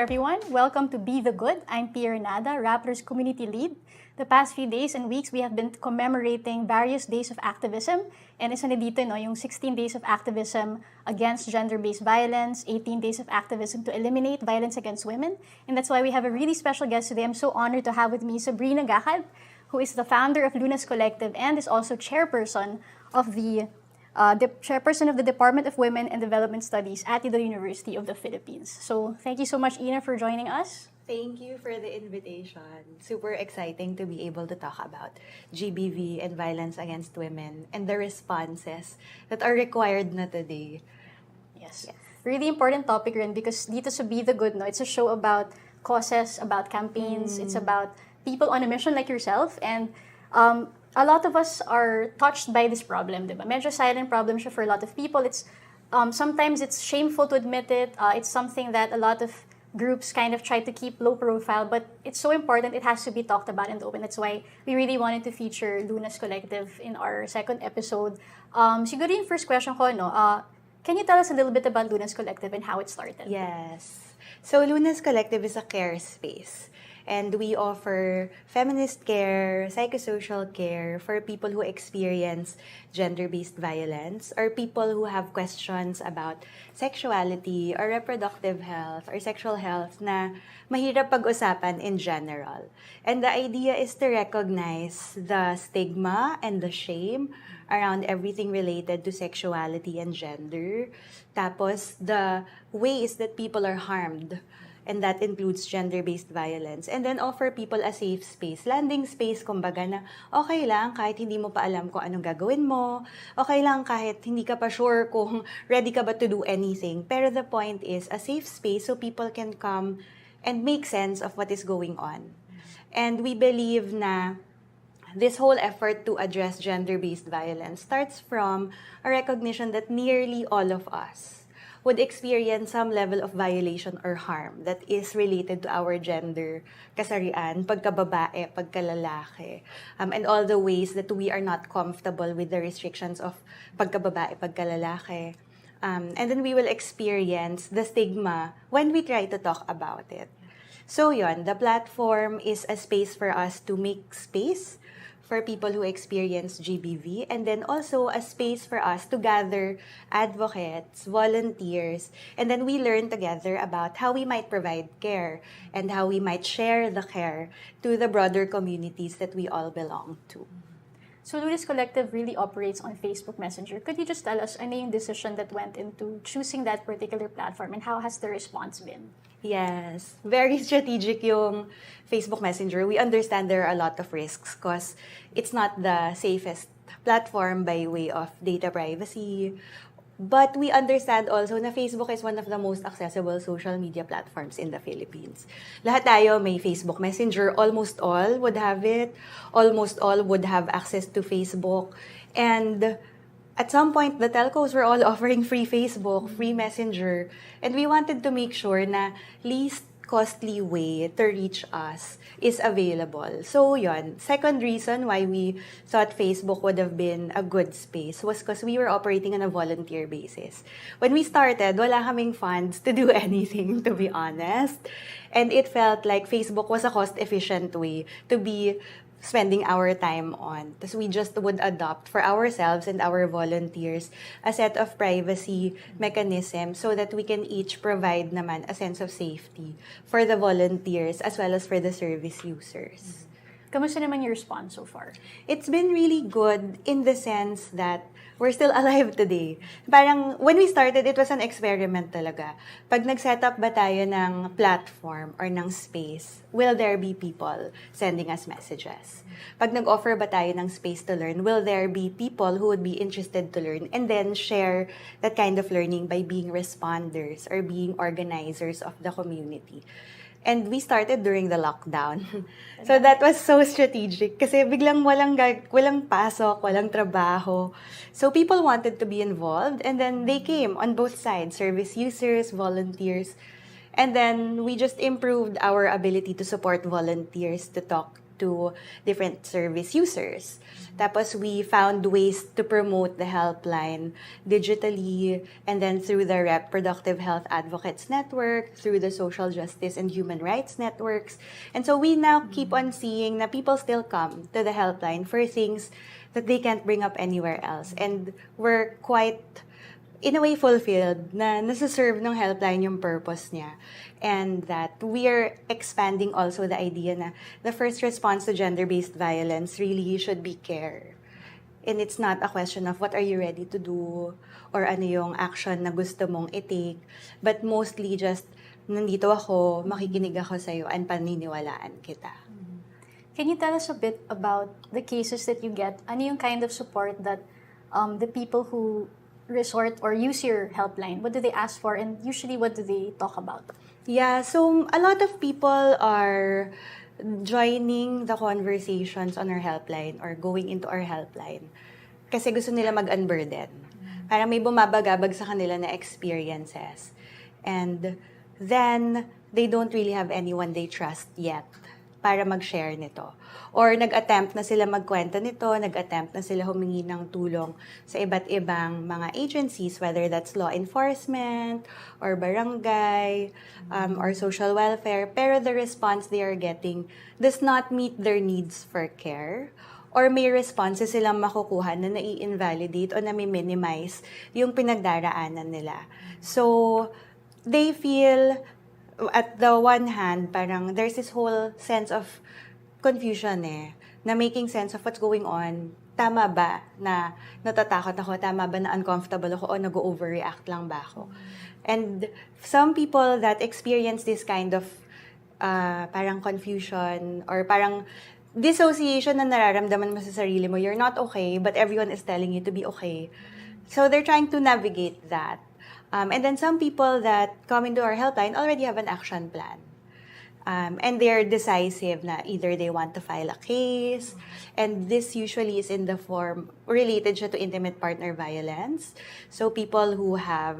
everyone. Welcome to Be the Good. I'm Pierre Nada, Rappler's community lead. The past few days and weeks, we have been commemorating various days of activism. And isa na dito, yung 16 days of activism against gender-based violence, 18 days of activism to eliminate violence against women. And that's why we have a really special guest today. I'm so honored to have with me Sabrina Gacad, who is the founder of Lunas Collective and is also chairperson of the Department of Women and Development Studies at the University of the Philippines. So thank you so much, Ina, for joining us. Thank you for the invitation. Super exciting to be able to talk about GBV and violence against women and the responses that are required na today. Yes. Really important topic rin because dito sa Be the Good, it's a show about causes, about campaigns. It's about people on a mission like yourself. And a lot of us are touched by this problem, diba? Medyo silent problem siya for a lot of people. It's sometimes it's shameful to admit it. It's something that a lot of groups kind of try to keep low profile, but it's so important. It has to be talked about in the open. That's why we really wanted to feature Lunas Collective in our second episode. Siguro yung first question ko, can you tell us a little bit about Lunas Collective and how it started? Yes. So Lunas Collective is a care space. And we offer feminist care, psychosocial care for people who experience gender-based violence or people who have questions about sexuality or reproductive health or sexual health na mahirap pag-usapan in general. And the idea is to recognize the stigma and the shame around everything related to sexuality and gender. Tapos, the ways that people are harmed. And that includes gender-based violence. And then offer people a safe space, landing space, kumbaga na okay lang kahit hindi mo pa alam kung anong gagawin mo, okay lang kahit hindi ka pa sure kung ready ka ba to do anything. Pero the point is a safe space so people can come and make sense of what is going on. And we believe na this whole effort to address gender-based violence starts from a recognition that nearly all of us would experience some level of violation or harm that is related to our gender, kasarian, pagkababae, pagkalalaki, and all the ways that we are not comfortable with the restrictions of pagkababae, pagkalalaki. And then we will experience the stigma when we try to talk about it. So yon, the platform is a space for us to make space for people who experience GBV, and then also a space for us to gather advocates, volunteers, and then we learn together about how we might provide care and how we might share the care to the broader communities that we all belong to. So Lunas Collective really operates on Facebook Messenger. Could you just tell us ano yung decision that went into choosing that particular platform and how has the response been? Yes, very strategic yung Facebook Messenger. We understand there are a lot of risks because it's not the safest platform by way of data privacy. But we understand also na Facebook is one of the most accessible social media platforms in the Philippines. Lahat tayo may Facebook Messenger. Almost all would have it. Almost all would have access to Facebook. And at some point, the telcos were all offering free Facebook, free Messenger, and we wanted to make sure na least costly way to reach us is available. So yon, second reason why we thought Facebook would have been a good space was because we were operating on a volunteer basis. When we started, wala kaming funds to do anything, to be honest. And it felt like Facebook was a cost-efficient way to be spending our time on. So we just would adopt for ourselves and our volunteers a set of privacy mechanisms so that we can each provide naman a sense of safety for the volunteers as well as for the service users. Kamusta naman yung response so far? It's been really good in the sense that we're still alive today. Parang, when we started, it was an experiment talaga. Pag nag-set up ba tayo ng platform or ng space, will there be people sending us messages? Pag nag-offer ba tayo ng space to learn, will there be people who would be interested to learn and then share that kind of learning by being responders or being organizers of the community? And we started during the lockdown. So that was so strategic kasi biglang walang pasok, walang trabaho. So people wanted to be involved and then they came on both sides, service users, volunteers. And then we just improved our ability to support volunteers to talk to different service users. Tapos we found ways to promote the helpline digitally and then through the Reproductive Health Advocates Network, through the Social Justice and Human Rights Networks. And so we now keep on seeing na people still come to the helpline for things that they can't bring up anywhere else. And we're quite, in a way, fulfilled na nasa-serve ng helpline yung purpose niya. And that we are expanding also the idea na the first response to gender-based violence really should be care. And it's not a question of what are you ready to do or ano yung action na gusto mong i-take, but mostly just nandito ako, makikinig ako sa'yo, and paniniwalaan kita. Can you tell us a bit about the cases that you get? Ano yung kind of support that the people who resort or use your helpline, what do they ask for, and usually what do they talk about? Yeah, so a lot of people are joining the conversations on our helpline or going into our helpline kasi gusto nila mag-unburden. Parang may bumabagabag sa kanila na experiences. And then, they don't really have anyone they trust yet para mag-share nito. Or nag-attempt na sila magkwento nito, nag-attempt na sila humingi ng tulong sa iba't ibang mga agencies, whether that's law enforcement, or barangay, or social welfare, pero the response they are getting does not meet their needs for care, or may responses silang makukuha na nai-invalidate o na may minimize yung pinagdaraanan nila. So, they feel, at the one hand, parang there's this whole sense of confusion na making sense of what's going on. Tama ba na natatakot ako? Tama ba na uncomfortable ako o nag-overreact lang ba ako? And some people that experience this kind of parang confusion or parang dissociation na nararamdaman mo sa sarili mo, you're not okay, but everyone is telling you to be okay. So they're trying to navigate that. And then some people that come into our helpline already have an action plan. And they're decisive na either they want to file a case, and this usually is in the form related siya to intimate partner violence. So people who have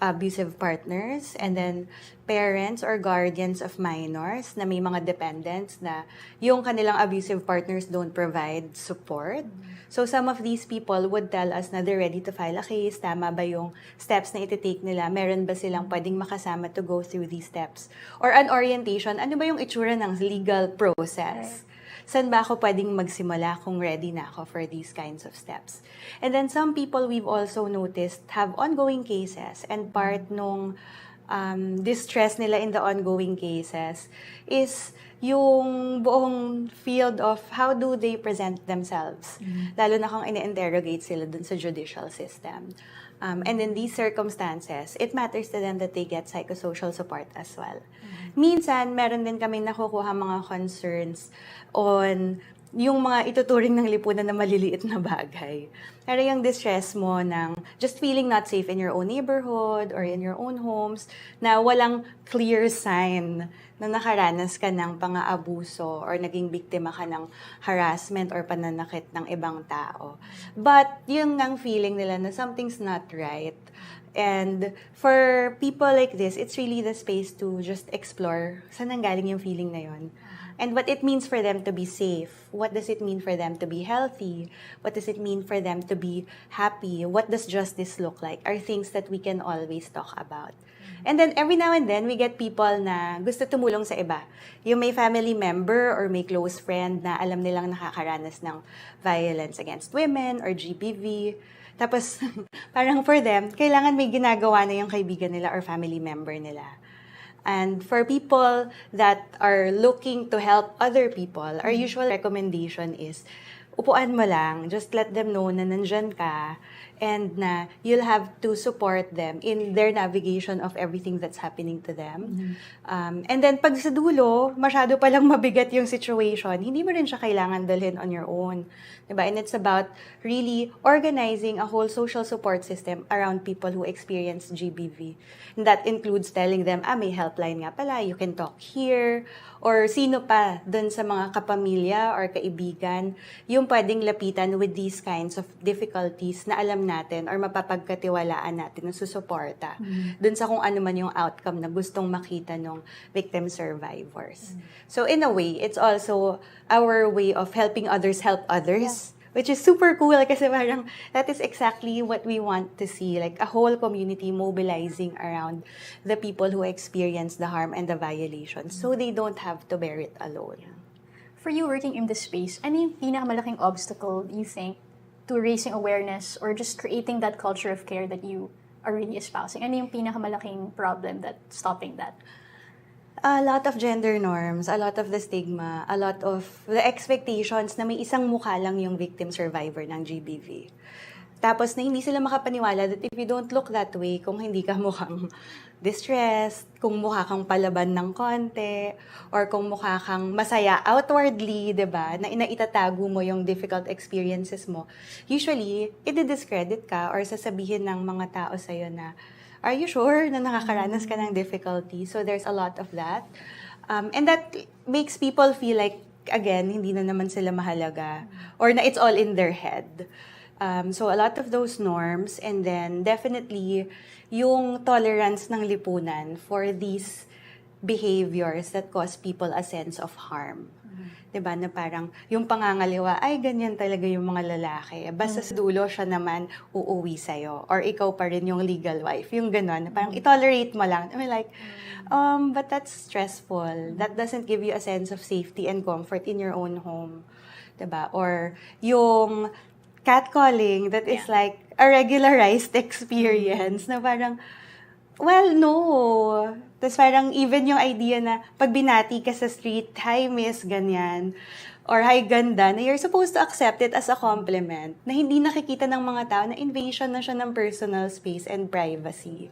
abusive partners, and then parents or guardians of minors na may mga dependents na yung kanilang abusive partners don't provide support. So some of these people would tell us na they're ready to file a case. Tama ba yung steps na iti-take nila? Meron ba silang pwedeng makasama to go through these steps? Or an orientation, ano ba yung itsura ng legal process? Saan ba ako pwedeng magsimula kung ready na ako for these kinds of steps? And then some people we've also noticed have ongoing cases, and part nung distress nila in the ongoing cases is yung buong field of how do they present themselves. Lalo na kung ini-interrogate sila dun sa judicial system. And in these circumstances, it matters to them that they get psychosocial support as well. Minsan, meron din kami nakukuha mga concerns on yung mga ituturing ng lipunan na maliliit na bagay. Pero yung distress mo ng just feeling not safe in your own neighborhood or in your own homes, na walang clear sign na nakaranas ka ng pang-aabuso or naging biktima ka ng harassment or pananakit ng ibang tao. But yung ang feeling nila na something's not right. And for people like this, it's really the space to just explore saan nanggaling yung feeling na yun. And what it means for them to be safe. What does it mean for them to be healthy? What does it mean for them to be happy? What does justice look like? Are things that we can always talk about. And then every now and then, we get people na gusto tumulong sa iba. Yung may family member or may close friend na alam nilang nakakaranas ng violence against women or GBV. Tapos, parang for them, kailangan may ginagawa na yung kaibigan nila or family member nila. And for people that are looking to help other people, our usual recommendation is, upuan mo lang, just let them know na nandyan ka, and na you'll have to support them in their navigation of everything that's happening to them. And then pag sa dulo, masyado palang mabigat yung situation, hindi mo rin siya kailangan dalhin on your own. Diba? And it's about really organizing a whole social support system around people who experience GBV. And that includes telling them, may helpline nga pala, you can talk here, or sino pa dun sa mga kapamilya or kaibigan yung pwedeng lapitan with these kinds of difficulties na alam natin or mapapagkatiwalaan natin na susuporta dun sa kung ano man yung outcome na gustong makita ng victim survivors. So in a way, it's also our way of helping others help others. Which is super cool kasi parang that is exactly what we want to see, like a whole community mobilizing around the people who experience the harm and the violations so they don't have to bear it alone. For you working in this space, ano yung pinakamalaking obstacle you think to raising awareness or just creating that culture of care that you are really espousing? Ano yung pinakamalaking problem that's stopping that? A lot of gender norms, a lot of the stigma, a lot of the expectations na may isang mukha lang yung victim survivor ng GBV. Tapos na hindi sila makapaniwala that if you don't look that way, kung hindi ka mukhang distressed, kung mukha kang palaban ng konti, or kung mukha kang masaya outwardly, diba, na inaitatago mo yung difficult experiences mo, usually, i-discredit ka or sasabihin ng mga tao sa'yo na, are you sure na nakakaranas ka ng difficulty? So there's a lot of that. And that makes people feel like, again, hindi na naman sila mahalaga or na it's all in their head. So a lot of those norms, and then definitely yung tolerance ng lipunan for these behaviors that cause people a sense of harm. Diba, na parang yung pangangaliwa, ay ganyan talaga yung mga lalaki. Basta sa dulo siya naman uuwi sa'yo. Or ikaw pa rin yung legal wife. Yung gano'n, parang itolerate mo lang. I mean like, but that's stressful. That doesn't give you a sense of safety and comfort in your own home. Diba? Or yung catcalling that is like a regularized experience na parang, well, no. Tapos parang even yung idea na pag binati ka sa street, hi miss, ganyan, or hi ganda, na you're supposed to accept it as a compliment, na hindi nakikita ng mga tao na invasion na siya ng personal space and privacy.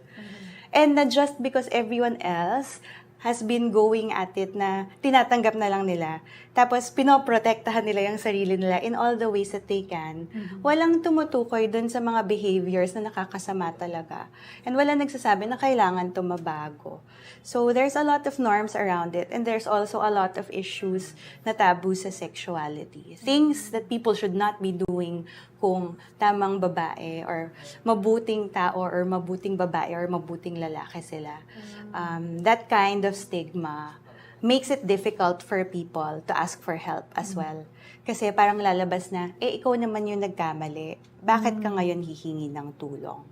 And na just because everyone else has been going at it na tinatanggap na lang nila. Tapos, pinoprotektahan nila yung sarili nila in all the ways that they can. Walang tumutukoy dun sa mga behaviors na nakakasama talaga. And wala nagsasabi na kailangan tumabago. So, there's a lot of norms around it. And there's also a lot of issues na taboo sa sexuality. Things that people should not be doing kung tamang babae or mabuting tao or mabuting babae or mabuting lalaki sila. That kind of stigma makes it difficult for people to ask for help as well. Kasi parang lalabas na, ikaw naman yung nagkamali. Bakit ka ngayon hihingi ng tulong?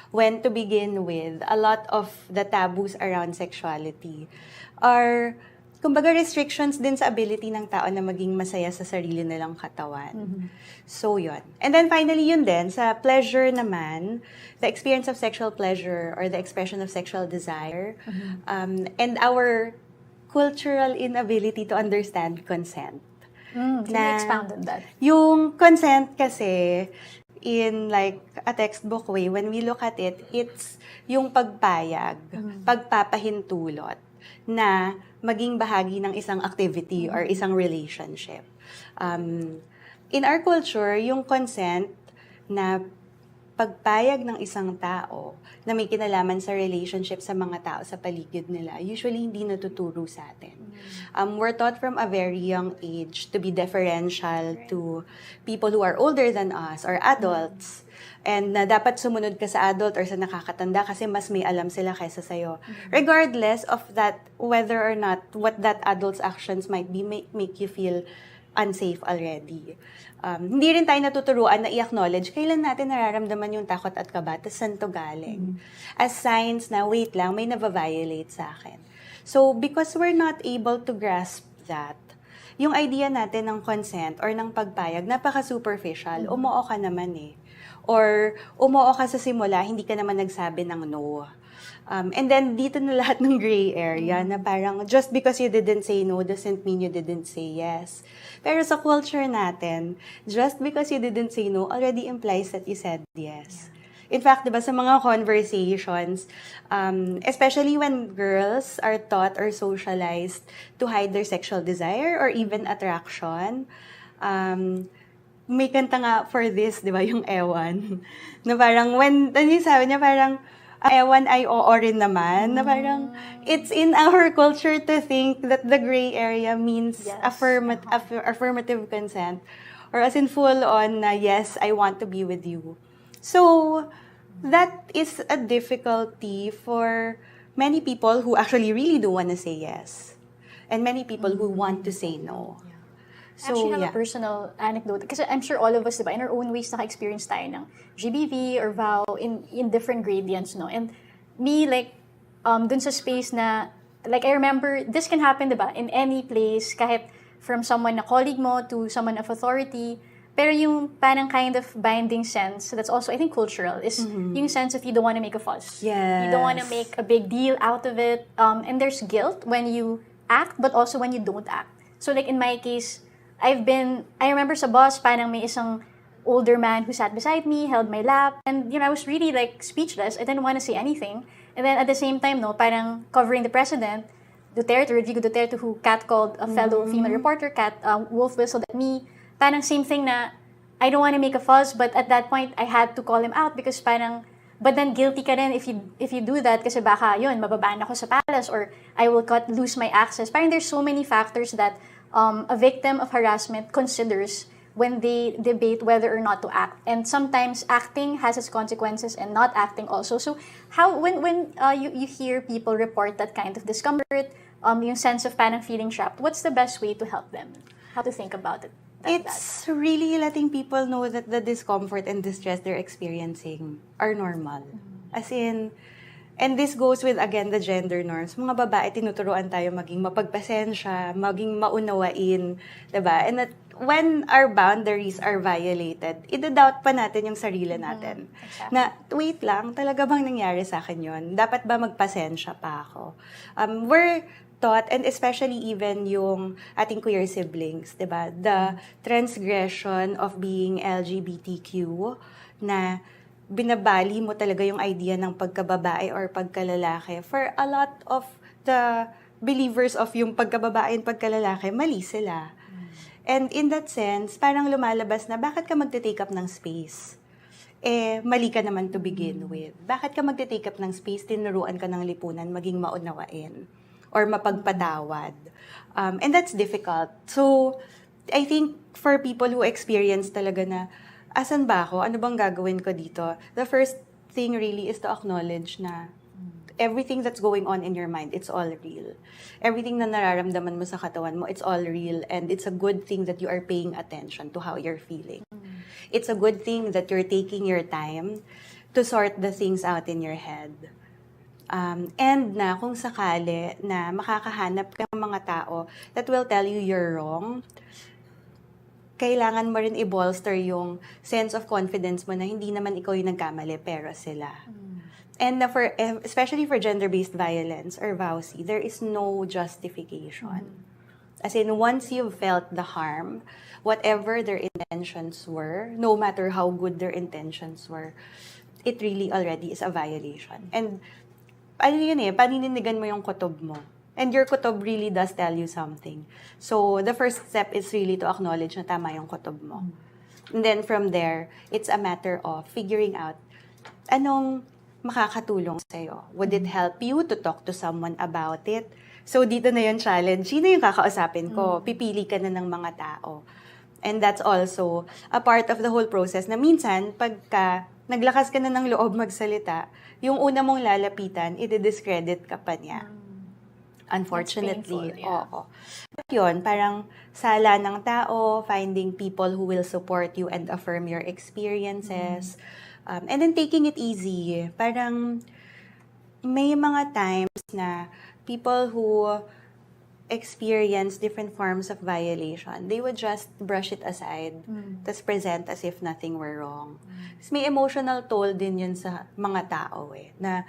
When to begin with, a lot of the taboos around sexuality are, kumbaga, restrictions din sa ability ng tao na maging masaya sa sarili nilang katawan. So, yun. And then finally, yun din, sa pleasure naman, the experience of sexual pleasure or the expression of sexual desire, and our cultural inability to understand consent. Can you expound on that? Yung consent kasi, in like a textbook way, when we look at it, it's yung pagpayag, pagpapahintulot na maging bahagi ng isang activity or isang relationship. In our culture, yung consent na pagpayag ng isang tao na may kinalaman sa relationship sa mga tao sa paligid nila, usually hindi natuturo sa atin. We're taught from a very young age to be deferential to people who are older than us or adults. And na dapat sumunod ka sa adult or sa nakakatanda kasi mas may alam sila kaysa sa'yo. Regardless of that, whether or not what that adult's actions might be, make you feel unsafe already. Hindi rin tayo natuturuan na i-acknowledge kailan natin nararamdaman yung takot at kaba, tas saan to galing. As signs na, wait lang, may nababiolate sa akin. So, because we're not able to grasp that, yung idea natin ng consent or ng pagpayag, napaka-superficial, umuo ka naman eh. Or umuo ka sa simula, hindi ka naman nagsabi ng no. And then, dito na lahat ng gray area na parang just because you didn't say no doesn't mean you didn't say yes. Pero sa culture natin, just because you didn't say no already implies that you said yes. In fact, diba, sa mga conversations, especially when girls are taught or socialized to hide their sexual desire or even attraction, may kanta nga for this, di ba, yung ewan. Na parang, ano yung sabi niya, parang, ewan ay oo rin naman. Na parang, it's in our culture to think that the gray area means affirmative consent. Or as in full on na, yes, I want to be with you. So, that is a difficulty for many people who actually really do want to say yes. And many people who want to say no. I actually have a personal anecdote. Kasi I'm sure all of us, diba, in our own ways, naka-experience tayo ng GBV or vow in different gradients, no? And me, like, dun sa space na, like, I remember, this can happen, diba, in any place, kahit from someone na colleague mo to someone of authority. Pero yung parang kind of binding sense, that's also, I think, cultural, is yung sense of you don't want to make a fuss. Yes. You don't want to make a big deal out of it. And there's guilt when you act, but also when you don't act. So, like, in my case, I remember sa bus, parang may isang older man who sat beside me, held my lap, and, you know, I was really, like, speechless. I didn't want to say anything. And then, at the same time, no, parang covering the president, Rodrigo Duterte, who catcalled a fellow female reporter, wolf whistled at me. Parang same thing na, I don't want to make a fuss, but at that point, I had to call him out because parang, but then guilty ka rin if you do that kasi baka, yun, mababaan ako sa palace or I will lose my access. Parang there's so many factors that a victim of harassment considers when they debate whether or not to act. And sometimes acting has its consequences and not acting also. So how when you hear people report that kind of discomfort, yung sense of parang feeling trapped, what's the best way to help them? How to think about it? It's really letting people know that the discomfort and distress they're experiencing are normal. As in, and this goes with, again, the gender norms. Mga babae, tinuturuan tayo maging mapagpasensya, maging maunawain, diba? And that when our boundaries are violated, idadoubt pa natin yung sarili natin. Exactly. Na, wait lang, talaga bang nangyari sa akin yun? Dapat ba magpasensya pa ako? We're taught, and especially even yung ating queer siblings, diba? The transgression of being LGBTQ na binabali mo talaga yung idea ng pagkababae or pagkalalaki. For a lot of the believers of yung pagkababae and pagkalalaki, mali sila. And in that sense, parang lumalabas na, bakit ka magte-take up ng space? Mali ka naman to begin with. Bakit ka magte-take up ng space, tinuruan ka ng lipunan, maging maunawain or mapagpatawad. And that's difficult. So, I think for people who experience talaga na, asan ba ako? Ano bang gagawin ko dito? The first thing really is to acknowledge na everything that's going on in your mind, it's all real. Everything na nararamdaman mo sa katawan mo, it's all real. And it's a good thing that you are paying attention to how you're feeling. It's a good thing that you're taking your time to sort the things out in your head. And na kung sakali na makakahanap ka ng mga tao that will tell you you're wrong, kailangan mo rin i-bolster yung sense of confidence mo na hindi naman ikaw yung nagkamali, pero sila. And especially for gender-based violence or VAUSI, there is no justification. As in, once you've felt the harm, whatever their intentions were, no matter how good their intentions were, it really already is a violation. And ano yun panininigan mo yung kutob mo. And your kutob really does tell you something. So, the first step is really to acknowledge na tama yung kutob mo. And then from there, it's a matter of figuring out anong makakatulong sa'yo. Would it help you to talk to someone about it? So, dito na yung challenge. Sino yung kakausapin ko? Pipili ka na ng mga tao. And that's also a part of the whole process na minsan, pagka naglakas ka na ng loob magsalita, yung una mong lalapitan, i-discredit ka pa niya. Unfortunately. Painful, yeah. Oo. Yun, parang sala ng tao, finding people who will support you and affirm your experiences. And then taking it easy. Parang may mga times na people who experience different forms of violation, they would just brush it aside, tas present as if nothing were wrong. May emotional toll din yun sa mga tao na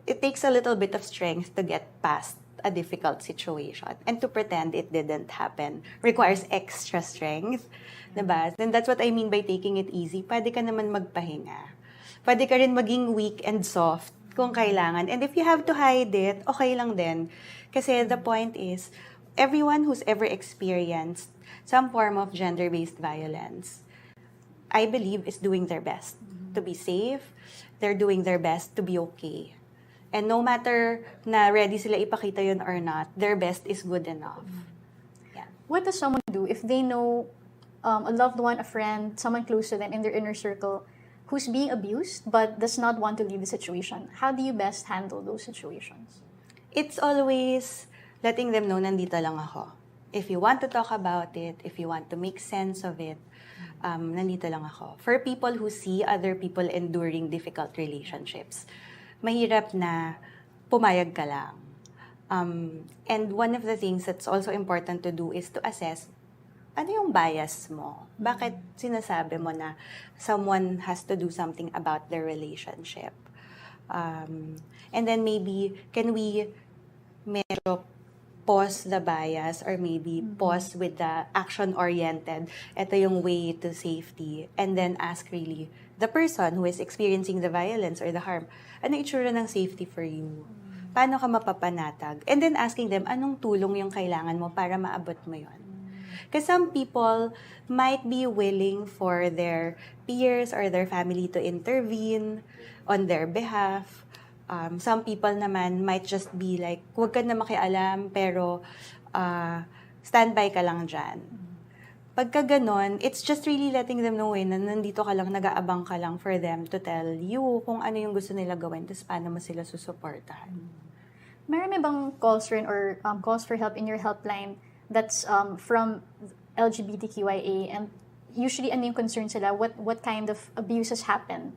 it takes a little bit of strength to get past a difficult situation and to pretend it didn't happen requires extra strength, diba? And that's what I mean by taking it easy. Pwede ka naman magpahinga. Pwede ka rin maging weak and soft kung kailangan. And if you have to hide it, okay lang din. Kasi the point is, everyone who's ever experienced some form of gender-based violence, I believe, is doing their best to be safe. They're doing their best to be okay. And no matter na ready sila ipakita yun or not, their best is good enough. Yeah. What does someone do if they know a loved one, a friend, someone close to them in their inner circle who's being abused but does not want to leave the situation, how do you best handle those situations? It's always letting them know nandito lang ako. If you want to talk about it, if you want to make sense of it, nandito lang ako. For people who see other people enduring difficult relationships, mahirap na pumayag ka lang. And one of the things that's also important to do is to assess ano yung bias mo? Bakit sinasabi mo na someone has to do something about their relationship? And then maybe, can we medyo pause the bias or maybe pause with the action-oriented, ito yung way to safety, and then ask really the person who is experiencing the violence or the harm, ano itsura ng safety for you? Paano ka mapapanatag? And then asking them, anong tulong yung kailangan mo para maabot mo yon? Because some people might be willing for their peers or their family to intervene on their behalf. Some people naman might just be like, huwag ka na makialam, pero standby ka lang dyan. Pagka ganon, it's just really letting them know na nandito ka lang, nag-aabang ka lang for them to tell you kung ano yung gusto nila gawin, tapos paano mo sila susuportahan. Meron bang calls rin or calls for help in your helpline that's from LGBTQIA, and usually ano yung concern sila? What kind of abuses happen?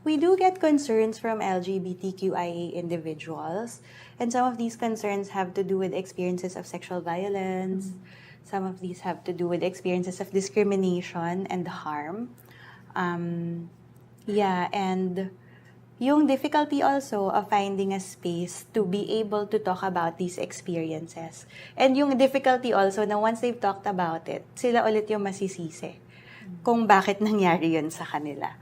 We do get concerns from LGBTQIA individuals, and some of these concerns have to do with experiences of sexual violence. Some of these have to do with experiences of discrimination and harm. And yung difficulty also of finding a space to be able to talk about these experiences. And yung difficulty also na once they've talked about it, sila ulit yung masisisi kung bakit nangyari yun sa kanila.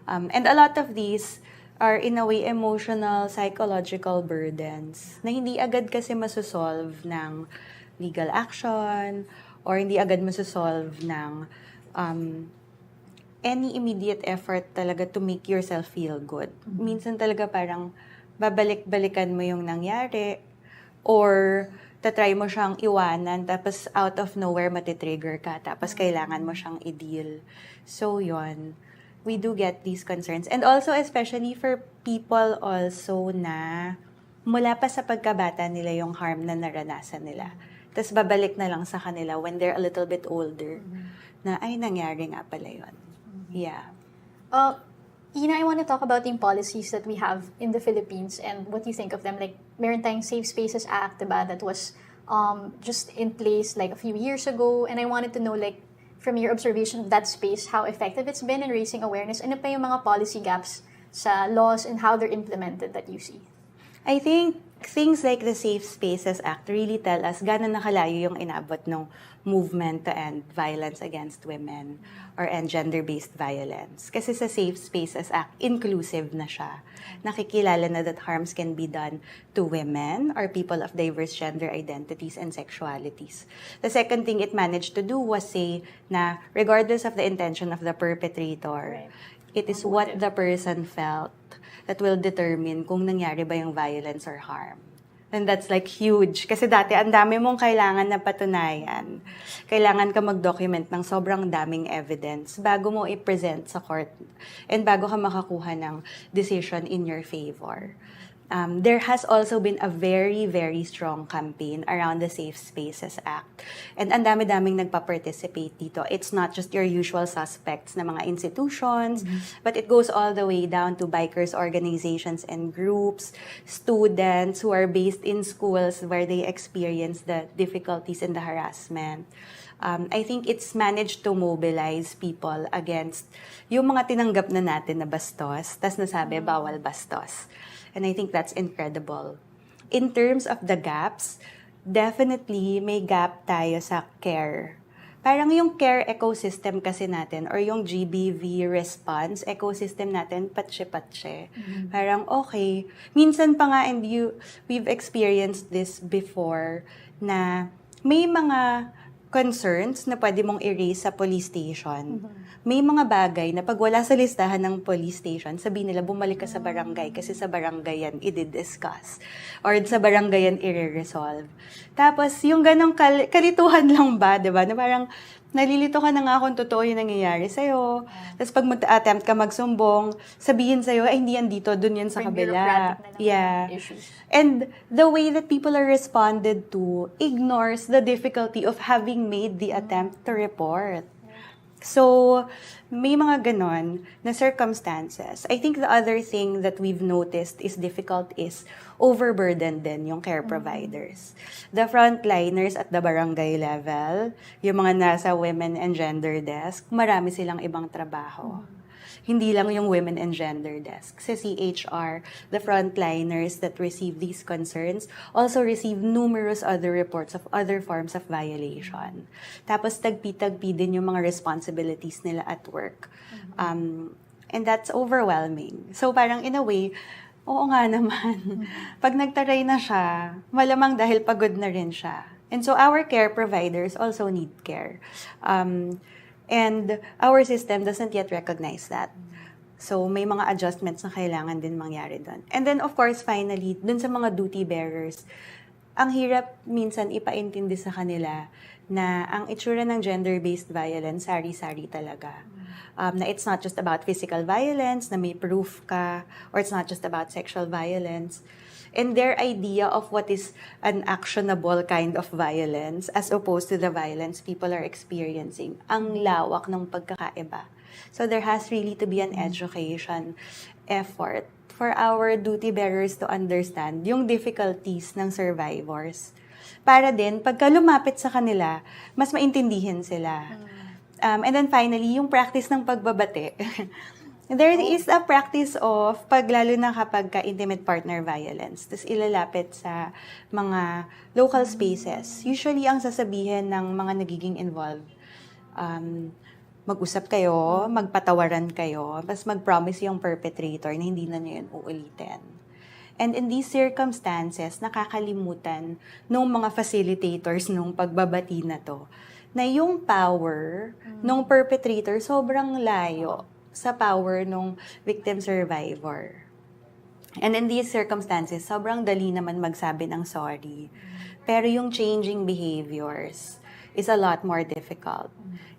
And a lot of these are in a way emotional, psychological burdens na hindi agad kasi masosolve ng legal action or hindi agad masosolve ng any immediate effort talaga to make yourself feel good. Minsan talaga parang babalik-balikan mo yung nangyari or tatry mo siyang iwanan tapos out of nowhere matitrigger ka tapos kailangan mo siyang i-deal. So yon, we do get these concerns. And also especially for people also na mula pa sa pagkabata nila yung harm na naranasan nila. Tapos babalik na lang sa kanila when they're a little bit older na ay nangyari nga pala yun. Yeah. Ina, I want to talk about yung policies that we have in the Philippines and what you think of them. Like, meron tayong Safe Spaces Act, diba, that was just in place like a few years ago. And I wanted to know, like, from your observation of that space, how effective it's been in raising awareness. Ano pa yung mga policy gaps sa laws and how they're implemented that you see? I think things like the Safe Spaces Act really tell us gano'n nakalayo yung inabot ng movement to end violence against women or end gender-based violence. Kasi sa Safe Spaces Act, inclusive na siya. Nakikilala na that harms can be done to women or people of diverse gender identities and sexualities. The second thing it managed to do was say na regardless of the intention of the perpetrator, it is what the person felt that will determine kung nangyari ba yung violence or harm. And that's like huge. Kasi dati, ang dami mong kailangan na patunayan. Kailangan ka mag-document ng sobrang daming evidence bago mo i-present sa court and bago ka makakuha ng decision in your favor. There has also been a very, very strong campaign around the Safe Spaces Act. And ang dami-daming nagpa-participate dito. It's not just your usual suspects na mga institutions, but it goes all the way down to bikers organizations and groups, students who are based in schools where they experience the difficulties and the harassment. I think it's managed to mobilize people against yung mga tinanggap na natin na bastos, tas nasabi, bawal bastos. And I think that's incredible. In terms of the gaps, definitely may gap tayo sa care. Parang yung care ecosystem kasi natin or yung GBV response ecosystem natin, patse-patse. Parang okay. Minsan pa nga, and we've experienced this before, na may mga concerns na pwede mong i-raise sa police station. May mga bagay na pag wala sa listahan ng police station, sabihin nila bumalik ka sa barangay kasi sa barangay yan i-discuss or sa barangay yan i-resolve. Tapos yung ganong kalituhan lang ba, 'di ba? Na parang nalilito ka na nga kung totoo yung nangyayari sa'yo. Tapos pag mag-attempt ka magsumbong, sabihin sa'yo, ay, hindi yan dito, dun yan sa kabila. bureaucratic na lang Yeah. issues. And the way that people are responded to ignores the difficulty of having made the attempt to report. So, may mga ganon na circumstances. I think the other thing that we've noticed is difficult is overburdened din yung care providers. The frontliners at the barangay level, yung mga nasa women and gender desk, marami silang ibang trabaho. Hindi lang yung women and gender desk. Sa CHR, the frontliners that receive these concerns also receive numerous other reports of other forms of violation. Tapos tagpi-tagpi din yung mga responsibilities nila at work. And that's overwhelming. So parang in a way, oo nga naman. Pag nagtaray na siya, malamang dahil pagod na rin siya. And so our care providers also need care. And our system doesn't yet recognize that. So, may mga adjustments na kailangan din mangyari doon. And then, of course, finally, doon sa mga duty bearers, ang hirap minsan ipaintindi sa kanila na ang itsura ng gender-based violence, sari-sari talaga. Na it's not just about physical violence, na may proof ka, or it's not just about sexual violence. And their idea of what is an actionable kind of violence as opposed to the violence people are experiencing, ang lawak ng pagkakaiba. So there has really to be an education effort for our duty bearers to understand yung difficulties ng survivors. Para din, pagka lumapit sa kanila, mas maintindihin sila. And then finally, yung practice ng pagbabate. There is a practice of, lalo na kapag ka-intimate partner violence, tapos ilalapit sa mga local spaces. Usually, ang sasabihin ng mga nagiging involved, mag-usap kayo, magpatawaran kayo, tapos mag-promise yung perpetrator na hindi na niyo yun uulitin. And in these circumstances, nakakalimutan nung mga facilitators nung pagbabati na to, na yung power nung perpetrator sobrang layo sa power nung victim survivor. And in these circumstances, sobrang dali naman magsabi ng sorry. Pero yung changing behaviors is a lot more difficult.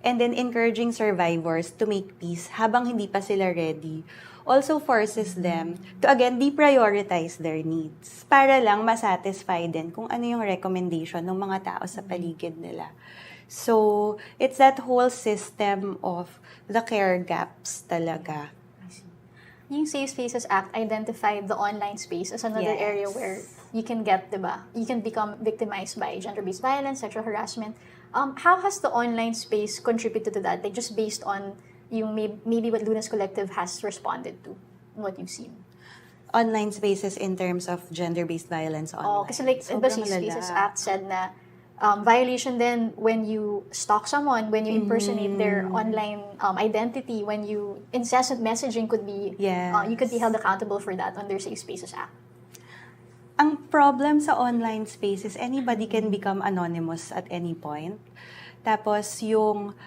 And then encouraging survivors to make peace habang hindi pa sila ready also forces them to again deprioritize their needs para lang masatisfy din kung ano yung recommendation ng mga tao sa paligid nila. So, it's that whole system of the care gaps talaga. Yung Safe Spaces Act identified the online space as another area where you can get, diba? You can become victimized by gender-based violence, sexual harassment. How has the online space contributed to that? Like just based on yung maybe what Luna's Collective has responded to, what you've seen. Online spaces in terms of gender-based violence online. Kasi like the Safe Spaces Act said na violation then when you stalk someone, when you impersonate their online identity, when you incessant messaging could be, you could be held accountable for that under Safe Spaces Act. Ang problem sa online spaces, anybody can become anonymous at any point. Tapos yung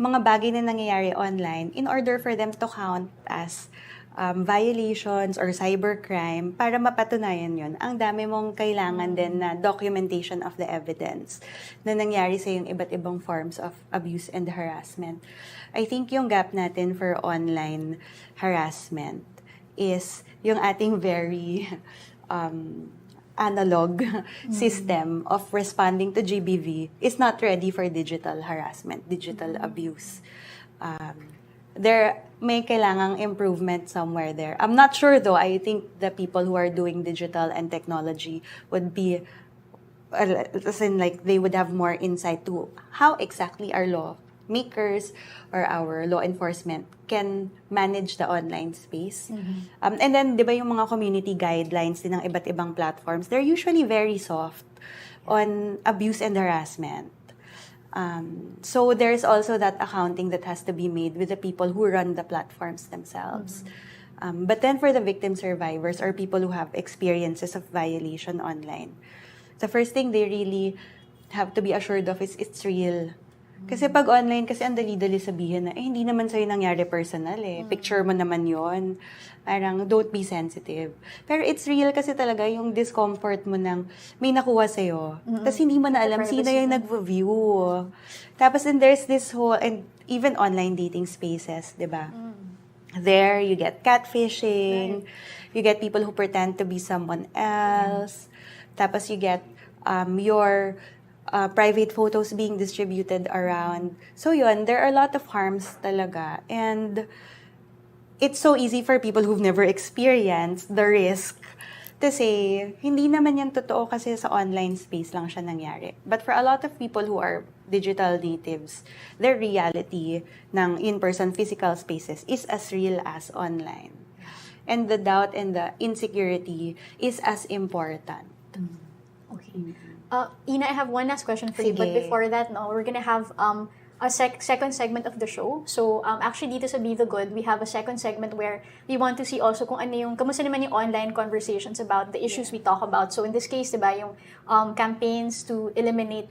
mga bagay na nangyayari online, in order for them to count as violations or cybercrime, para mapatunayan yun, ang dami mong kailangan din na documentation of the evidence na nangyari sa yung iba't ibang forms of abuse and harassment. I think yung gap natin for online harassment is yung ating very analog system of responding to GBV is not ready for digital harassment, digital abuse. There may kailangang improvement somewhere there. I'm not sure though. I think the people who are doing digital and technology would be, as in like they would have more insight to how exactly our lawmakers or our law enforcement can manage the online space. And then, di ba yung mga community guidelines din ng iba't ibang platforms, they're usually very soft on abuse and harassment. So there's also that accounting that has to be made with the people who run the platforms themselves. But then for the victim survivors or people who have experiences of violation online, the first thing they really have to be assured of is it's real. Kasi pag online, kasi ang dali-dali sabihin na, hindi naman sa'yo nangyari personal eh. Picture mo naman yon. Parang, don't be sensitive. Pero it's real kasi talaga yung discomfort mo ng may nakuha sa'yo. Tapos hindi mo na alam sino yung nag-view. Tapos and there's this whole, and even online dating spaces, di ba? There, you get catfishing. You get people who pretend to be someone else. Tapos you get your private photos being distributed around. So yun, there are a lot of harms talaga. And it's so easy for people who've never experienced the risk to say, hindi naman yan totoo kasi sa online space lang siya nangyari. But for a lot of people who are digital natives, their reality ng in-person physical spaces is as real as online. And the doubt and the insecurity is as important. Okay. Ina, I have one last question for you. But before that, we're gonna have a second segment of the show. So, actually, dito sa Be the Good, we have a second segment where we want to see also kung ano yung, kamusta naman yung online conversations about the issues we talk about. So, in this case, diba, yung campaigns to eliminate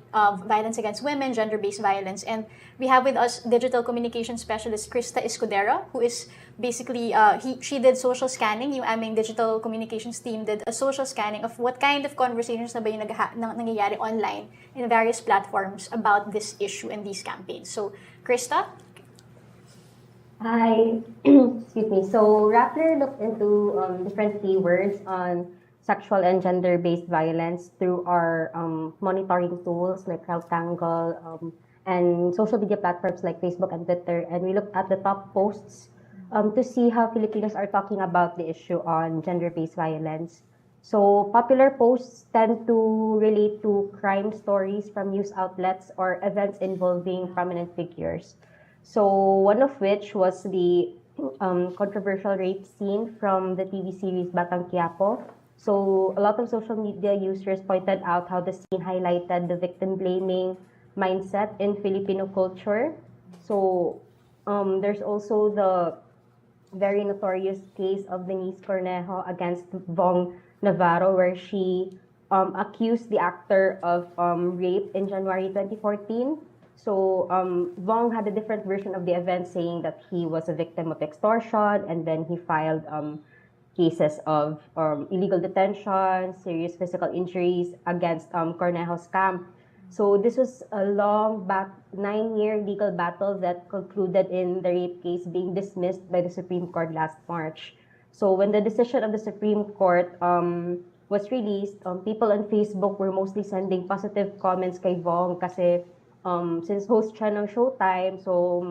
violence against women, gender-based violence. And we have with us digital communication specialist Krista Escudera, who is basically, she did social scanning. Yung aming digital communications team did a social scanning of what kind of conversations na ba yung nangyayari online in various platforms about this issue and these campaigns. So, Krista? Hi. Excuse me. So, Rappler looked into different keywords on sexual and gender-based violence through our monitoring tools like Rectangle and social media platforms like Facebook and Twitter. And we looked at the top posts to see how Filipinos are talking about the issue on gender-based violence. So, popular posts tend to relate to crime stories from news outlets or events involving prominent figures. So, one of which was the controversial rape scene from the TV series Batang Quiapo. So, a lot of social media users pointed out how the scene highlighted the victim-blaming mindset in Filipino culture. So, there's also the very notorious case of Denise Cornejo against Vong Navarro, where she accused the actor of rape in January 2014. So Vong had a different version of the event, saying that he was a victim of extortion, and then he filed cases of illegal detention, serious physical injuries against Cornejo's camp. So this was a long 9-year legal battle that concluded in the rape case being dismissed by the Supreme Court last March. So when the decision of the Supreme Court was released, people on Facebook were mostly sending positive comments kay Vong kasi since host siya ng Showtime, so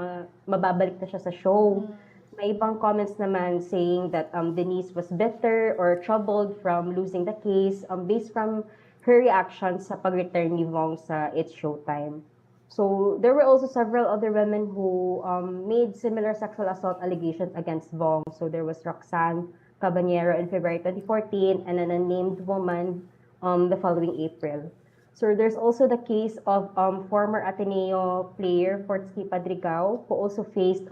mababalik na siya sa show. May ibang comments naman saying that Denise was bitter or troubled from losing the case based from her reaction sa pag-return ni Vong sa It's Showtime. So there were also several other women who made similar sexual assault allegations against Vong. So there was Roxanne Caballero in February 2014 and an unnamed woman the following April. So there's also the case of former Ateneo player Fortsky Padrigao, who also faced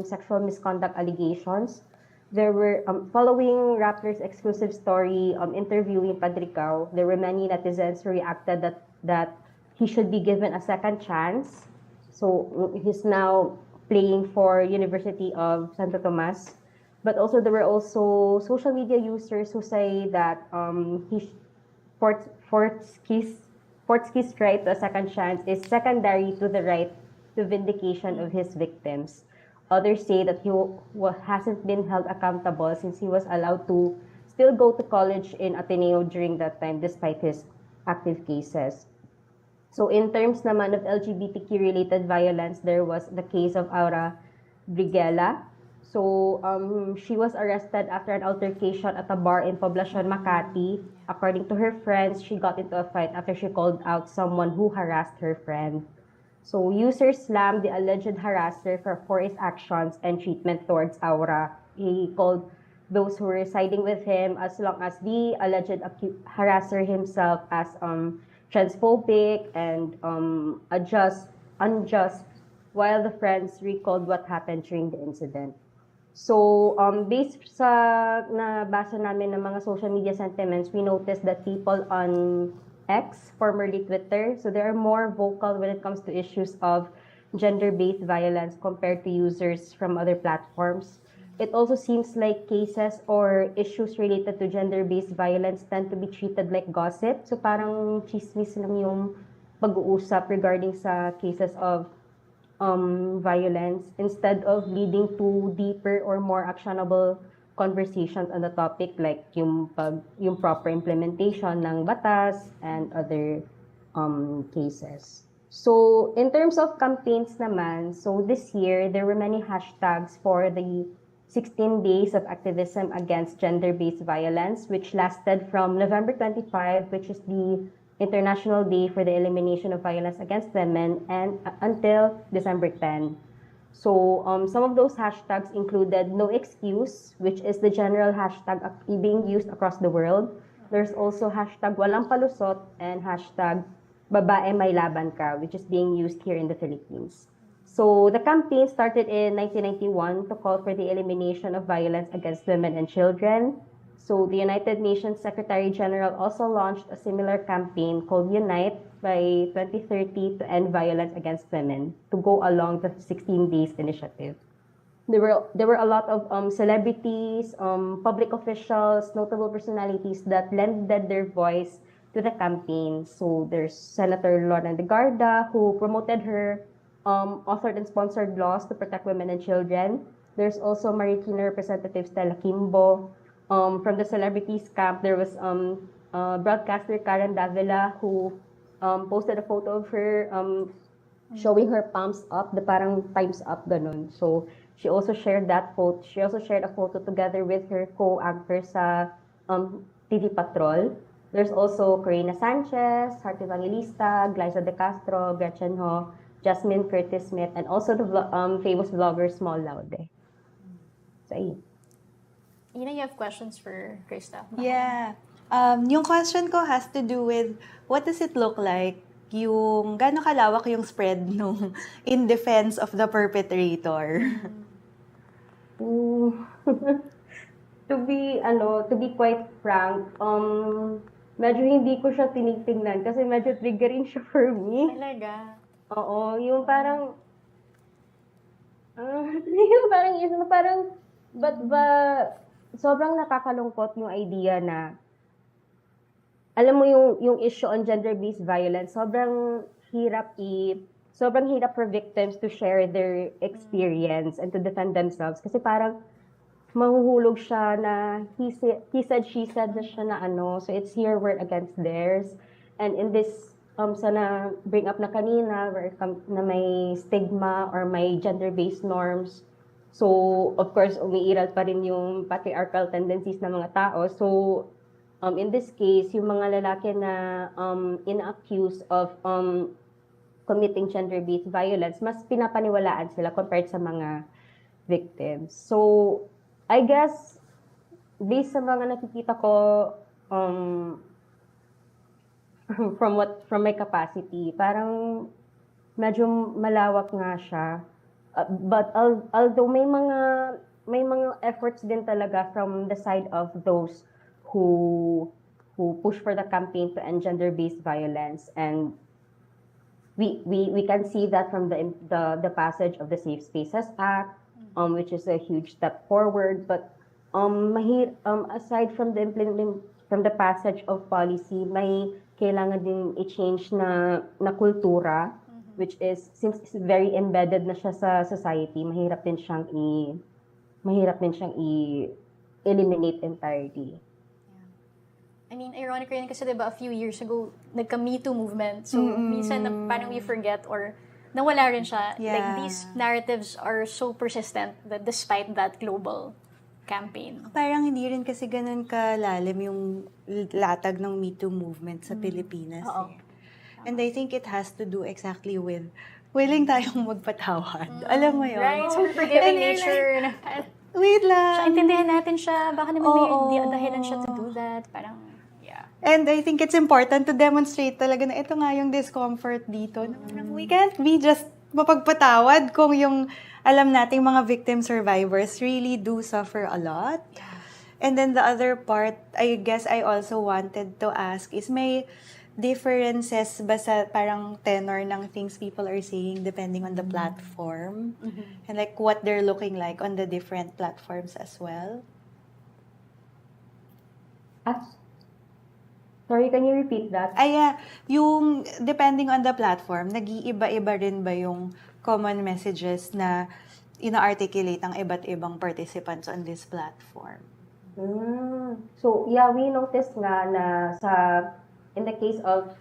sexual misconduct allegations. There were, following Raptor's exclusive story interviewing Padricao, there were many netizens who reacted that he should be given a second chance. So he's now playing for University of Santo Tomas. But also there were also social media users who say that Fortsky's right to a second chance is secondary to the right to vindication of his victims. Others say that he hasn't been held accountable since he was allowed to still go to college in Ateneo during that time despite his active cases. So in terms naman of LGBTQ-related violence, there was the case of Aura Briguela. So she was arrested after an altercation at a bar in Poblacion, Makati. According to her friends, she got into a fight after she called out someone who harassed her friend. So users slammed the alleged harasser for his actions and treatment towards Aura. He called those who were siding with him, as long as the alleged harasser himself, as transphobic and unjust, while the friends recalled what happened during the incident. So based sa nabasa namin ng mga social media sentiments, we noticed that people on X, formerly Twitter, so they are more vocal when it comes to issues of gender-based violence compared to users from other platforms. It also seems like cases or issues related to gender-based violence tend to be treated like gossip. So parang chismis lang yung pag-uusap regarding sa cases of violence instead of leading to deeper or more actionable conversations on the topic like yung proper implementation ng batas and other cases. So in terms of campaigns naman, so this year there were many hashtags for the 16 days of activism against gender-based violence, which lasted from November 25, which is the International Day for the Elimination of Violence Against Women, and until December 10. So some of those hashtags included No Excuse, which is the general hashtag being used across the world. There's also hashtag Walang Palusot and hashtag Babae May Laban Ka, which is being used here in the Philippines. So the campaign started in 1991 to call for the elimination of violence against women and children. So the United Nations Secretary General also launched a similar campaign called Unite by 2030 to end violence against women to go along the 16 Days initiative. There were a lot of celebrities, public officials, notable personalities that lended their voice to the campaign. So there's Senator Lorna de Garda, who promoted her authored and sponsored laws to protect women and children. There's also Marikina Representative Stella Kimbo. From the celebrities camp, there was broadcaster Karen Davila, who posted a photo of her showing her palms up, the parang times up ganun. So she also shared that photo. She also shared a photo together with her co-anchor sa TV Patrol. There's also Corina Sanchez, Heart Evangelista, Glyza De Castro, Gretchen Ho, Jasmine Curtis Smith, and also the famous vlogger Small Laude. So, ayun. You have questions for Krista? Yeah. Yung question ko has to do with what does it look like yung gaano kalawak yung spread nung in defense of the perpetrator? To be quite frank, medyo hindi ko siya tinitingnan kasi medyo triggering siya for me. Talaga? Oo, yung parang yung parang sobrang nakakalungkot yung idea na alam mo yung issue on gender-based violence, sobrang hirap for victims to share their experience and to defend themselves kasi parang mahuhulog siya na he said, she said na siya na so it's your word against theirs. And in this sana bring up na kanina where na may stigma or may gender-based norms. So, of course, umiiral pa rin yung patriarchal tendencies ng mga tao. So, in this case, yung mga lalaki na ina-accuse of committing gender-based violence, mas pinapaniwalaan sila compared sa mga victims. So, I guess, based sa mga nakikita ko from my capacity, parang medyo malawak nga siya. But although may mga efforts din talaga from the side of those who push for the campaign to end gender-based violence, and we can see that from the passage of the Safe Spaces Act, which is a huge step forward. But aside from the passage of policy, may kailangan din i-change na kultura, which is, since it's very embedded na siya sa society, mahirap din siyang i-eliminate entirely. I mean, ironic rin kasi diba a few years ago, nagka-Me Too movement. So, minsan parang we forget or nawala rin siya. Yeah. Like, these narratives are so persistent that despite that global campaign. Parang hindi rin kasi ganun kalalim yung latag ng Me Too movement sa Pilipinas. Oo. And I think it has to do exactly with willing tayong magpatawad. Alam mo yun? Right? So, forgiving nature. Wait lang. So, intindihan natin siya. Baka naman may dahilan siya to do that. Parang, yeah. And I think it's important to demonstrate talaga na ito nga yung discomfort dito. Na parang we can't be just mapagpatawad kung yung alam nating mga victim survivors really do suffer a lot. Yeah. And then the other part, I guess I also wanted to ask is may differences ba sa parang tenor ng things people are saying depending on the platform? And like what they're looking like on the different platforms as well? Sorry, can you repeat that? Yung depending on the platform, nag-iiba-iba rin ba yung common messages na ina-articulate ang iba't ibang participants on this platform? So, yeah, we noticed nga na in the case of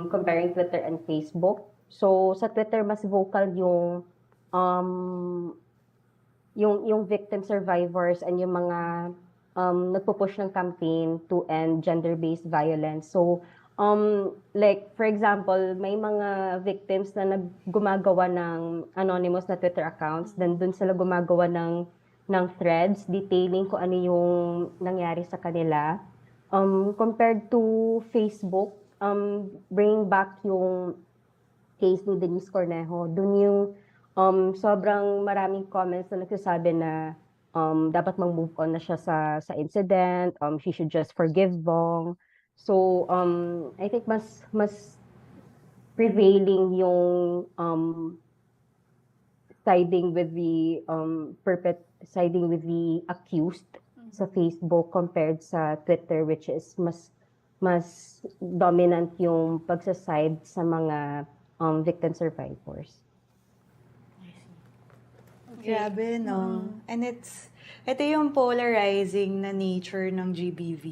comparing Twitter and Facebook, so sa Twitter mas vocal yung victim survivors and yung mga nagpo-push ng campaign to end gender-based violence. So, like, for example, may mga victims na gumagawa ng anonymous na Twitter accounts, then dun sila gumagawa ng threads detailing kung ano yung nangyari sa kanila. Compared to Facebook, bringing back yung case ni Denise Cornejo, dun yung sobrang maraming comments na nagsasabi na dapat mag-move on na siya sa incident, she should just forgive Bong. So, I think mas prevailing yung siding with the accused sa Facebook compared sa Twitter, which is mas dominant yung pagsaside sa mga victim survivors. Grabe, no? And ito yung polarizing na nature ng GBV.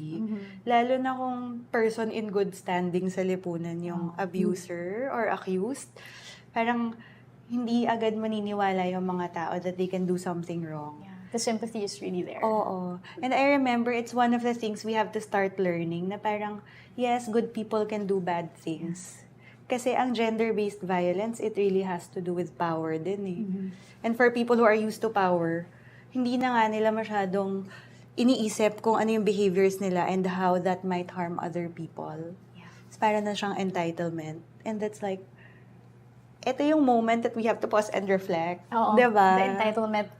Lalo na kung person in good standing sa lipunan yung abuser or accused. Parang hindi agad maniniwala yung mga tao that they can do something wrong. Yeah. The sympathy is really there. Oo. And I remember it's one of the things we have to start learning na parang, yes, good people can do bad things. Kasi ang gender-based violence, it really has to do with power din eh. And for people who are used to power, hindi na nga nila masyadong iniisip kung ano yung behaviors nila and how that might harm other people. Yeah. It's para na siyang entitlement. And that's like, ito yung moment that we have to pause and reflect. Oo, diba? the entitlement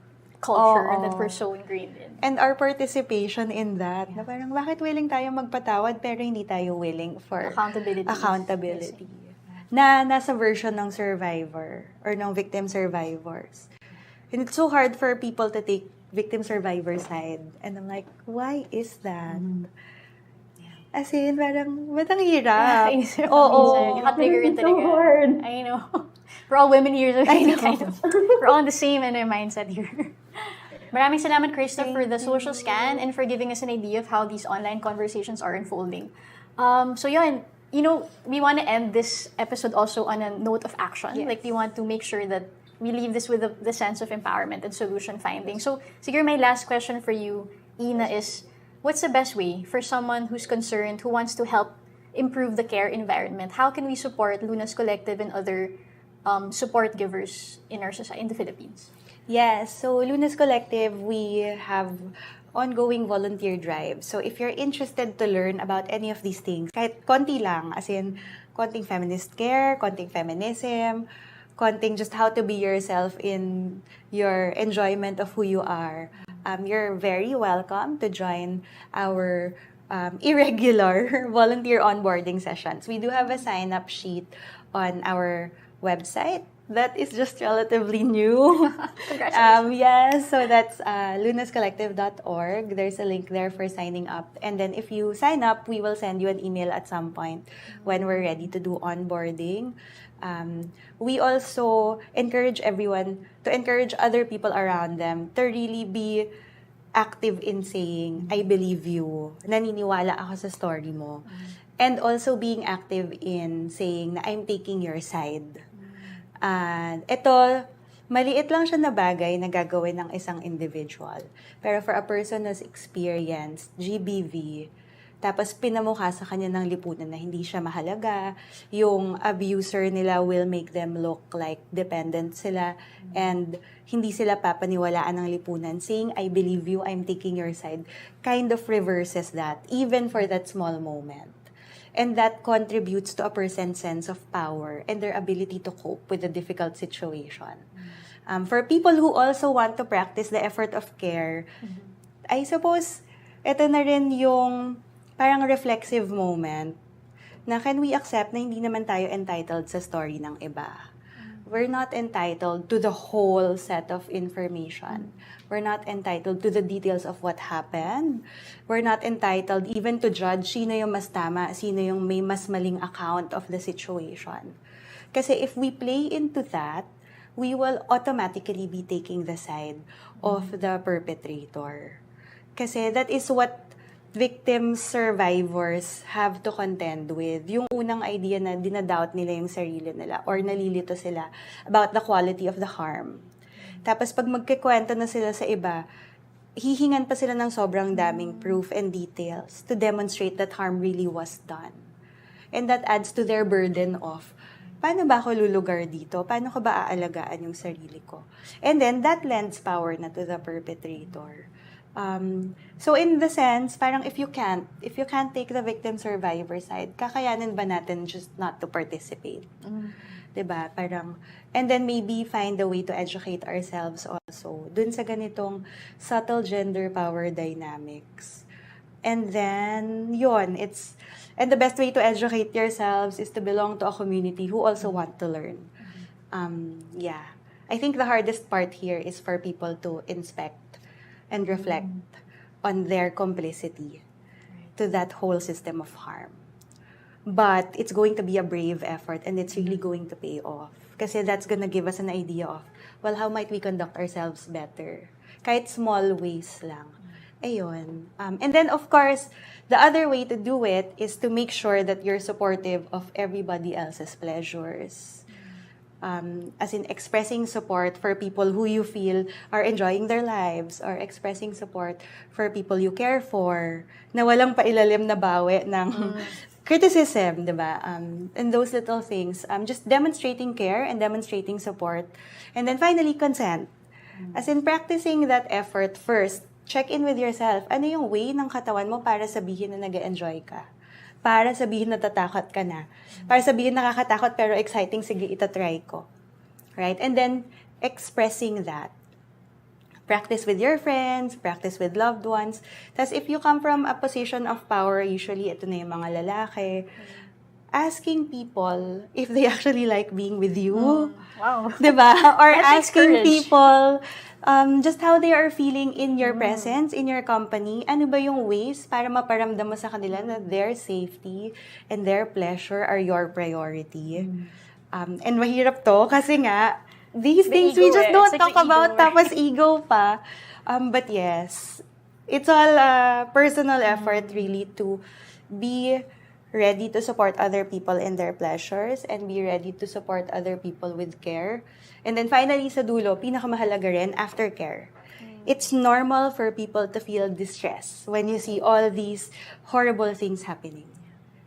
culture that we're so ingrained in. And our participation in that. Na parang, bakit willing tayo magpatawad pero hindi tayo willing for accountability. Na nasa version ng survivor or ng victim survivors. And it's so hard for people to take victim survivor side. And I'm like, why is that? As in, parang, ba't ang hirap? Oo. Naka-trigger rin talaga. So hard. I know. We're all women here. So kind of, we're all in the same mindset here. Maraming salamat, Krista, for the social scan and for giving us an idea of how these online conversations are unfolding. So yun, we want to end this episode also on a note of action. Yes. Like, we want to make sure that we leave this with the sense of empowerment and solution finding. So, siguro my last question for you, Ina, is what's the best way for someone who's concerned, who wants to help improve the care environment? How can we support Luna's Collective and other support givers in our society, in the Philippines? Yes, so Luna's Collective, we have ongoing volunteer drives. So if you're interested to learn about any of these things, kahit konti lang, as in konting feminist care, konting feminism, konting just how to be yourself in your enjoyment of who you are, you're very welcome to join our irregular volunteer onboarding sessions. We do have a sign-up sheet on our website that is just relatively new. Congratulations. Yes, so that's lunascollective.org. There's a link there for signing up. And then if you sign up, we will send you an email at some point when we're ready to do onboarding. We also encourage everyone to encourage other people around them to really be active in saying, I believe you. Naniniwala ako sa story mo. And also being active in saying na I'm taking your side. And ito, maliit lang siya na bagay na gagawin ng isang individual. Pero for a person who's experienced GBV, tapos pinamukha sa kanya ng lipunan na hindi siya mahalaga, yung abuser nila will make them look like dependent sila, and hindi sila papaniwalaan ng lipunan. Saying, I believe you, I'm taking your side, kind of reverses that, even for that small moment. And that contributes to a person's sense of power and their ability to cope with a difficult situation. For people who also want to practice the effort of care, I suppose, ito na rin yung parang reflexive moment na can we accept na hindi naman tayo entitled sa story ng iba? We're not entitled to the whole set of information. We're not entitled to the details of what happened. We're not entitled even to judge sino yung mas tama, sino yung may mas maling account of the situation. Kasi if we play into that, we will automatically be taking the side of the perpetrator. Kasi that is what victim survivors have to contend with. Yung unang idea na dinadoubt nila yung sarili nila or nalilito sila about the quality of the harm. Tapos pag magkikwento na sila sa iba, hihingan pa sila ng sobrang daming proof and details to demonstrate that harm really was done. And that adds to their burden of, paano ba ako lulugar dito? Paano ko ba aalagaan yung sarili ko? And then, that lends power na to the perpetrator. So in the sense, parang if you can't take the victim survivor side, kakayanin ba natin just not to participate? Diba? Parang, and then maybe find a way to educate ourselves also dun sa ganitong subtle gender power dynamics. And then, and the best way to educate yourselves is to belong to a community who also want to learn. I think the hardest part here is for people to inspect and reflect on their complicity to that whole system of harm. But it's going to be a brave effort and it's really going to pay off. Kasi that's gonna give us an idea of, well, how might we conduct ourselves better? Kahit small ways lang. Ayun. And then, of course, the other way to do it is to make sure that you're supportive of everybody else's pleasures. As in expressing support for people who you feel are enjoying their lives or expressing support for people you care for na walang pailalim na bawi ng criticism, diba? And those little things. Just demonstrating care and demonstrating support. And then finally, consent. As in practicing that effort first, check in with yourself. Ano yung way ng katawan mo para sabihin na nag-enjoy ka? Para sabihin natatakot ka na. Para sabihin nakakatakot pero exciting, sige, itatry ko. Right? And then, expressing that. Practice with your friends, practice with loved ones. Tapos if you come from a position of power, usually ito na yung mga lalaki, asking people if they actually like being with you. Wow. Diba? Or That takes asking courage. people just how they are feeling in your presence, in your company. Ano ba yung ways para maparamdam mo sa kanila na their safety and their pleasure are your priority. And mahirap to kasi nga, these things we ego just eh. don't It's talk such an about, ego. tapos ego pa. But yes, it's all a personal effort really to be ready to support other people in their pleasures and be ready to support other people with care. And then finally, sa dulo, pinakamahalaga rin, aftercare. It's normal for people to feel distress when you see all these horrible things happening.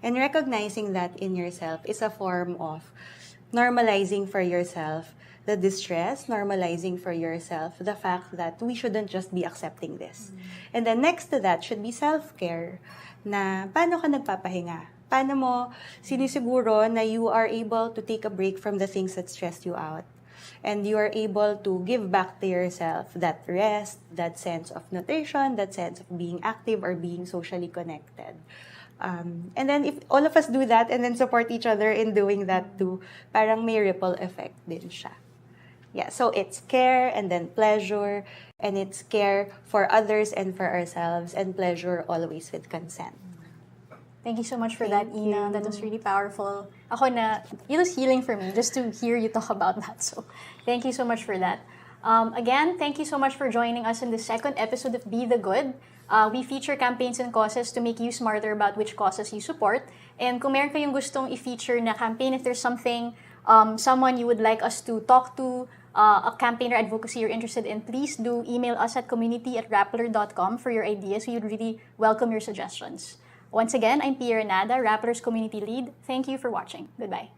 And recognizing that in yourself is a form of normalizing for yourself the distress, normalizing for yourself the fact that we shouldn't just be accepting this. And then next to that should be self-care, na paano ka nagpapahinga? Paano mo sinisiguro na you are able to take a break from the things that stress you out? And you are able to give back to yourself that rest, that sense of nutrition, that sense of being active or being socially connected. And then if all of us do that and then support each other in doing that too, parang may ripple effect din siya. Yeah, so it's care and then pleasure, and it's care for others and for ourselves, and pleasure always with consent. Thank you so much for that, Ina. That was really powerful. It was healing for me just to hear you talk about that. So, thank you so much for that. Again, thank you so much for joining us in the second episode of Be the Good. We feature campaigns and causes to make you smarter about which causes you support. And kung meron kayong gustong i-feature na campaign, if there's something, someone you would like us to talk to, a campaign or advocacy you're interested in, please do email us at community@rappler.com for your ideas. We would really welcome your suggestions. Once again, I'm Pia Renada, Rappler's Community Lead. Thank you for watching. Goodbye.